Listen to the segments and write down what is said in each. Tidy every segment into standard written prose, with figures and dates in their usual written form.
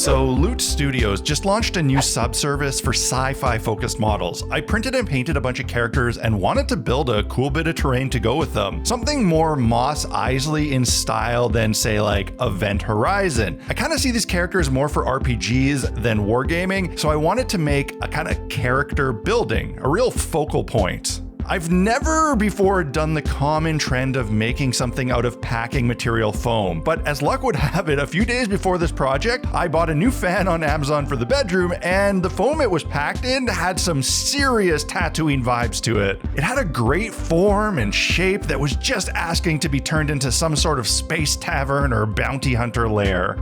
So Loot Studios just launched a new subservice for sci-fi focused models. I printed and painted a bunch of characters and wanted to build a cool bit of terrain to go with them. Something more Mos Eisley in style than say like Event Horizon. I kind of see these characters more for RPGs than wargaming, so I wanted to make a kind of character building, a real focal point. I've never before done the common trend of making something out of packing material foam, but as luck would have it, a few days before this project, I bought a new fan on Amazon for the bedroom, and the foam it was packed in had some serious Tatooine vibes to it. It had a great form and shape that was just asking to be turned into some sort of space tavern or bounty hunter lair.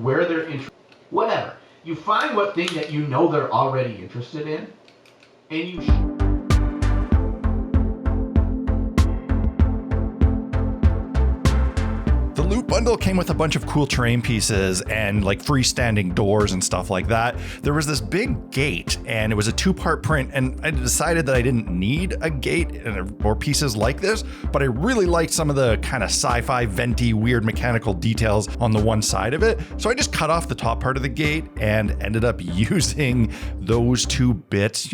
Where they're interested, whatever. You find what thing that you know they're already interested in, and you The loot bundle came with a bunch of cool terrain pieces and like freestanding doors and stuff like that. There was this big gate and it was a 2-part print, and I decided that I didn't need a gate or pieces like this, but I really liked some of the kind of sci-fi venty weird mechanical details on the one side of it. So I just cut off the top part of the gate and ended up using those 2 bits,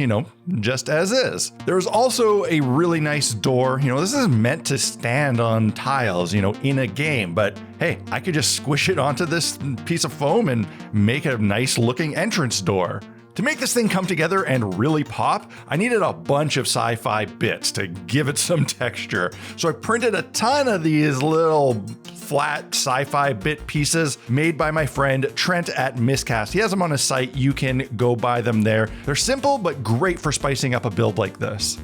just as is. There was also a really nice door. This is meant to stand on tiles, in a game, but hey, I could just squish it onto this piece of foam and make a nice looking entrance door. To make this thing come together and really pop, I needed a bunch of sci-fi bits to give it some texture. So I printed a ton of these little flat sci-fi bit pieces made by my friend Trent at Miscast. He has them on his site. You can go buy them there. They're simple, but great for spicing up a build like this.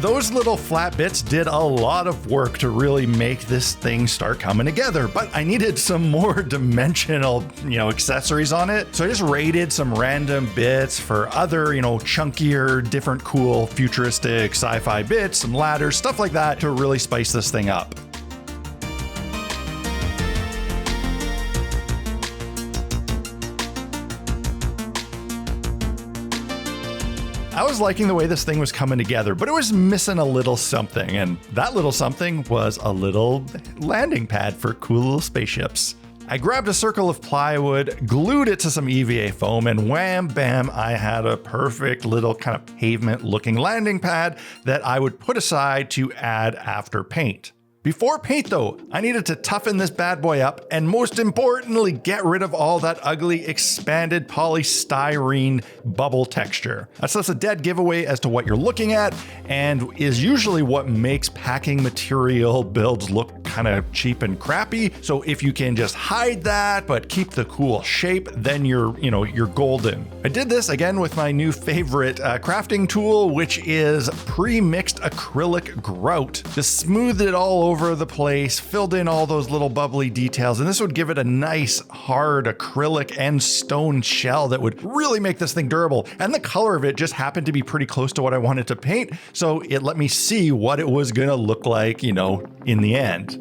Those little flat bits did a lot of work to really make this thing start coming together, but I needed some more dimensional, accessories on it. So I just raided some random bits for other, chunkier, different, cool, futuristic sci-fi bits, some ladders, stuff like that to really spice this thing up. I was liking the way this thing was coming together, but it was missing a little something, and that little something was a little landing pad for cool little spaceships. I grabbed a circle of plywood, glued it to some EVA foam, and wham bam, I had a perfect little kind of pavement looking landing pad that I would put aside to add after paint. Before paint though, I needed to toughen this bad boy up and most importantly, get rid of all that ugly expanded polystyrene bubble texture. That's a dead giveaway as to what you're looking at and is usually what makes packing material builds look kind of cheap and crappy. So if you can just hide that, but keep the cool shape, then you're golden. I did this again with my new favorite crafting tool, which is pre-mixed acrylic grout. Just smoothed it all over the place, filled in all those little bubbly details, and this would give it a nice hard acrylic and stone shell that would really make this thing durable. And the color of it just happened to be pretty close to what I wanted to paint, so it let me see what it was gonna look like, in the end.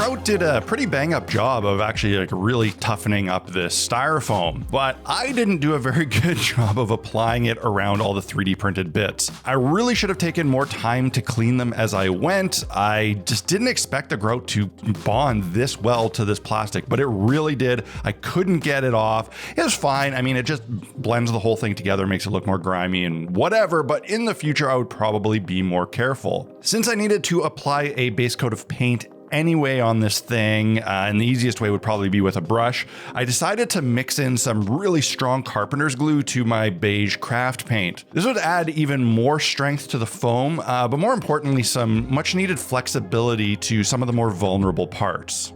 Grout did a pretty bang up job of actually really toughening up this styrofoam, but I didn't do a very good job of applying it around all the 3D printed bits. I really should have taken more time to clean them as I went. I just didn't expect the grout to bond this well to this plastic, but it really did. I couldn't get it off. It was fine. I mean, it just blends the whole thing together, makes it look more grimy and whatever, but in the future I would probably be more careful. Since I needed to apply a base coat of paint anyway on this thing, and the easiest way would probably be with a brush, I decided to mix in some really strong carpenter's glue to my beige craft paint. This would add even more strength to the foam, but more importantly, some much needed flexibility to some of the more vulnerable parts.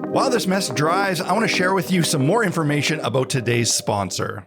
While this mess dries, I want to share with you some more information about today's sponsor.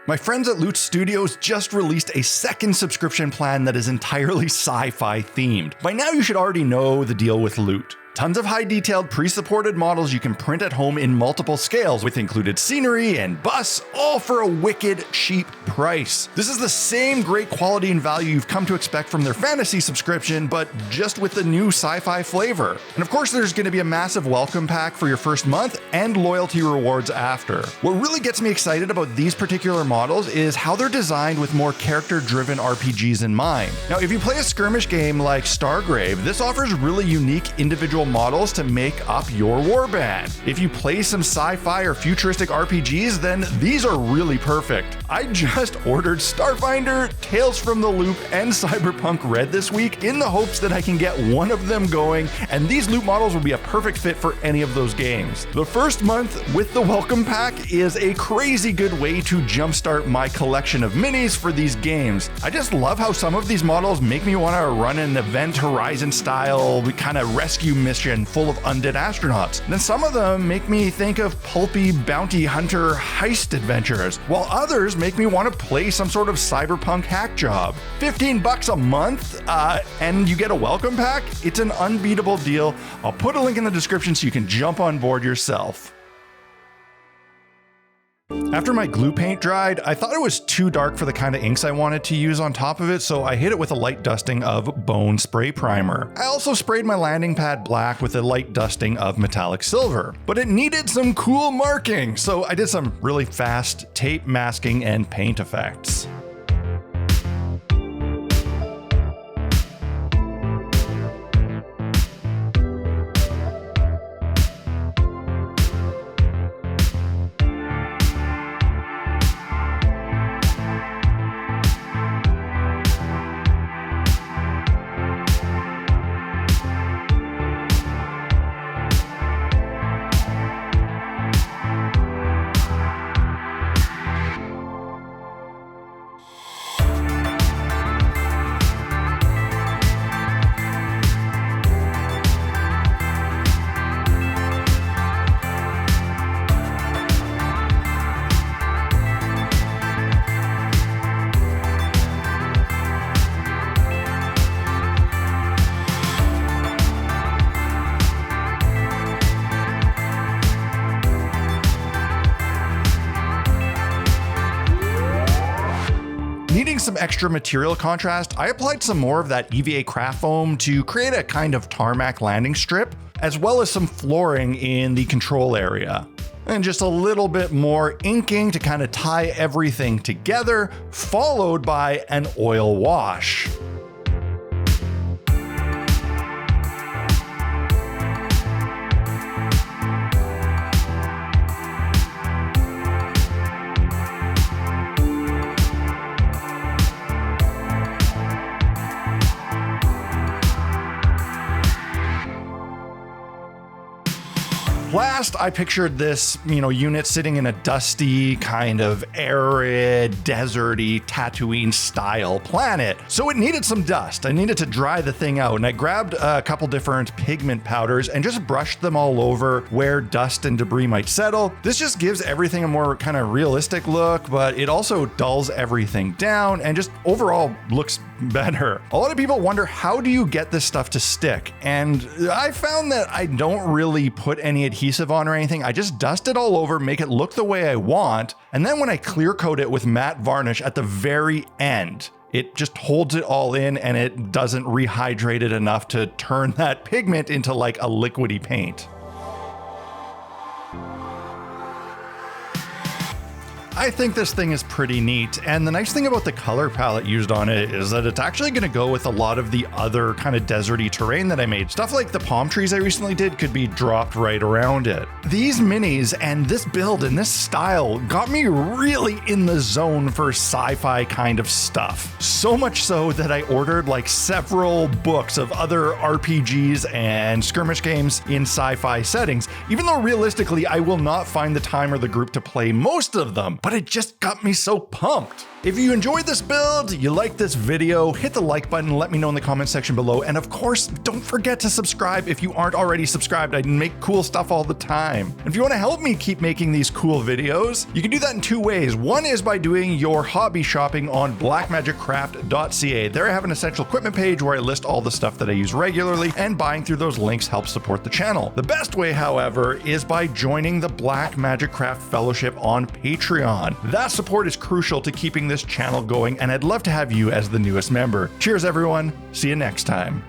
My friends at Loot Studios just released a second subscription plan that is entirely sci-fi themed. By now you should already know the deal with Loot. Tons of high-detailed, pre-supported models you can print at home in multiple scales, with included scenery and busts, all for a wicked cheap price. This is the same great quality and value you've come to expect from their fantasy subscription, but just with the new sci-fi flavor. And of course, there's going to be a massive welcome pack for your first month and loyalty rewards after. What really gets me excited about these particular models is how they're designed with more character-driven RPGs in mind. Now, if you play a skirmish game like Stargrave, this offers really unique individual models to make up your warband. If you play some sci-fi or futuristic RPGs, then these are really perfect. I just ordered Starfinder, Tales from the Loop, and Cyberpunk RED this week in the hopes that I can get one of them going, and these loot models will be a perfect fit for any of those games. The first month with the welcome pack is a crazy good way to jumpstart my collection of minis for these games. I just love how some of these models make me want to run an Event Horizon style kind of rescue mission full of undead astronauts. Then some of them make me think of pulpy bounty hunter heist adventures, while others make me want to play some sort of cyberpunk hack job. $15 a month, and you get a welcome pack? It's an unbeatable deal. I'll put a link in the description so you can jump on board yourself. After my glue paint dried, I thought it was too dark for the kind of inks I wanted to use on top of it, so I hit it with a light dusting of Bone Spray Primer. I also sprayed my landing pad black with a light dusting of Metallic Silver, but it needed some cool marking, so I did some really fast tape masking and paint effects. Needing some extra material contrast, I applied some more of that EVA craft foam to create a kind of tarmac landing strip, as well as some flooring in the control area. And just a little bit more inking to kind of tie everything together, followed by an oil wash. Last, I pictured this, unit sitting in a dusty, kind of arid, deserty, Tatooine style planet. So it needed some dust. I needed to dry the thing out, and I grabbed a couple different pigment powders and just brushed them all over where dust and debris might settle. This just gives everything a more kind of realistic look, but it also dulls everything down and just overall looks better. A lot of people wonder, how do you get this stuff to stick? And I found that I don't really put any adhesive on or anything. I just dust it all over, make it look the way I want, and then when I clear coat it with matte varnish at the very end, it just holds it all in and it doesn't rehydrate it enough to turn that pigment into like a liquidy paint. I think this thing is pretty neat, and the nice thing about the color palette used on it is that it's actually going to go with a lot of the other kind of deserty terrain that I made. Stuff like the palm trees I recently did could be dropped right around it. These minis and this build and this style got me really in the zone for sci-fi kind of stuff. So much so that I ordered like several books of other RPGs and skirmish games in sci-fi settings, even though realistically I will not find the time or the group to play most of them. But it just got me so pumped. If you enjoyed this build, you like this video, hit the like button, let me know in the comment section below. And of course, don't forget to subscribe if you aren't already subscribed. I make cool stuff all the time. If you want to help me keep making these cool videos, you can do that in two ways. One is by doing your hobby shopping on blackmagiccraft.ca. There I have an essential equipment page where I list all the stuff that I use regularly, and buying through those links helps support the channel. The best way, however, is by joining the Black Magic Craft Fellowship on Patreon. That support is crucial to keeping this channel going, and I'd love to have you as the newest member. Cheers, everyone. See you next time.